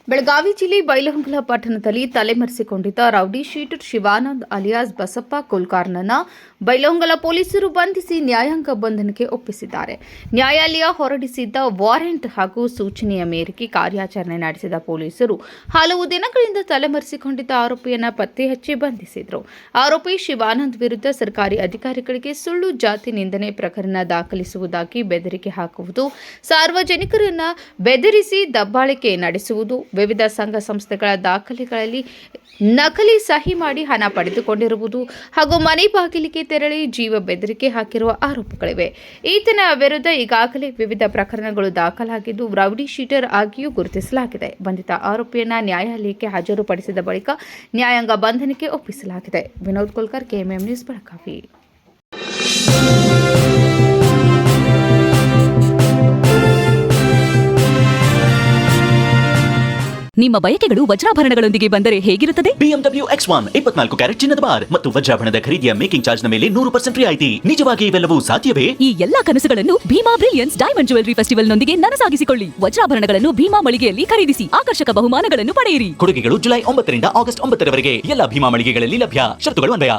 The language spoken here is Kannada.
ಬೆಳಗಾವಿ ಜಿಲ್ಲೆ ಬೈಲಹೊಂಗಲ ಪಟ್ಟಣದಲ್ಲಿ ತಲೆಮರೆಸಿಕೊಂಡಿದ್ದ rowdy sheeter Shivanand alias Basappa ಕುಲ್ಕರ್ನನ್ನ ಬೈಲಹೊಂಗಲ ಪೊಲೀಸರು ಬಂಧಿಸಿ ನ್ಯಾಯಾಂಗ ಬಂಧನಕ್ಕೆ ಒಪ್ಪಿಸಿದ್ದಾರೆ. ನ್ಯಾಯಾಲಯ ಹೊರಡಿಸಿದ್ದ ವಾರೆಂಟ್ ಹಾಗೂ ಸೂಚನೆಯ ಮೇರೆಗೆ ಕಾರ್ಯಾಚರಣೆ ನಡೆಸಿದ ಪೊಲೀಸರು ಹಲವು ದಿನಗಳಿಂದ ತಲೆಮರೆಸಿಕೊಂಡಿದ್ದ ಆರೋಪಿಯನ್ನು ಪತ್ತೆ ಹಚ್ಚಿ ಬಂಧಿಸಿದರು. ಆರೋಪಿ ಶಿವಾನಂದ್ ವಿರುದ್ಧ ಸರ್ಕಾರಿ ಅಧಿಕಾರಿಗಳಿಗೆ ಸುಳ್ಳು ಜಾತಿ ನಿಂದನೆ ಪ್ರಕರಣ ದಾಖಲಿಸುವುದಾಗಿ ಬೆದರಿಕೆ ಹಾಕುವುದು, ಸಾರ್ವಜನಿಕರನ್ನು ಬೆದರಿಸಿ ದಬ್ಬಾಳಿಕೆ ನಡೆಸುವುದು, ವಿವಿಧ ಸಂಘ ಸಂಸ್ಥೆಗಳ ದಾಖಲೆಗಳಲ್ಲಿ ನಕಲಿ ಸಹಿ ಮಾಡಿ ಹಣ ಪಡೆದುಕೊಂಡಿರುವುದು ಹಾಗೂ ಮನೆ ಬಾಗಿಲಿಗೆ ತೆರಳಿ ಜೀವ ಬೆದರಿಕೆ ಹಾಕಿರುವ ಆರೋಪಗಳಿವೆ. ಈತನ ವಿರುದ್ಧ ಈಗಾಗಲೇ ವಿವಿಧ ಪ್ರಕರಣಗಳು ದಾಖಲಾಗಿದ್ದು ರೌಡಿ ಶೀಟರ್ ಆಗಿಯೂ ಗುರುತಿಸಲಾಗಿದೆ. ಬಂಧಿತ ಆರೋಪಿಯನ್ನ ನ್ಯಾಯಾಲಯಕ್ಕೆ ಹಾಜರುಪಡಿಸಿದ ಬಳಿಕ ನ್ಯಾಯಾಂಗ ಬಂಧನಕ್ಕೆ ಒಪ್ಪಿಸಲಾಗಿದೆ. Vinod Kulkar, KMM news, Belagavi. ನಿಮ್ಮ ಬಯಕೆಗಳು ವಜ್ರಾಭರಣಗಳೊಂದಿಗೆ ಬಂದರೆ ಹೇಗಿರುತ್ತದೆ? BMW X1 24 ಕ್ಯಾರೆಟ್ ಚಿನ್ನದ ಬಾರ್ ಮತ್ತು ವಜ್ರಾಭರಣದ ಖರೀದಿಯ ಮೇಕಿಂಗ್ ಚಾರ್ಜ್ ನ ಮೇಲೆ 100% ರಿಯಾಯಿತಿ. ನಿಜವಾಗಿ ಇವೆಲ್ಲವೂ ಸಾಧ್ಯವೇ? ಈ ಎಲ್ಲಾ ಕನಸುಗಳನ್ನು Bhima brilliance diamond jewellery festival ನೊಂದಿಗೆ ನನಸಾಗಿಸಿಕೊಳ್ಳಿ. ವಜ್ರಾಭರಣಗಳನ್ನು ಭೀಮಾ ಮಳಿಗೆಯಲ್ಲಿ ಖರೀದಿಸಿ ಆಕರ್ಷಕ ಬಹುಮಾನಗಳನ್ನು ಪಡೆಯಿರಿ. ಕೊಡುಗೆಗಳು ಜುಲೈ 9 ರಿಂದ ಆಗಸ್ಟ್ 9 ರವರೆಗೆ ಎಲ್ಲ ಭೀಮಾ ಮಳಿಗೆಗಳಲ್ಲಿ ಲಭ್ಯ. ಷರತ್ತುಗಳು ಅನ್ವಯ.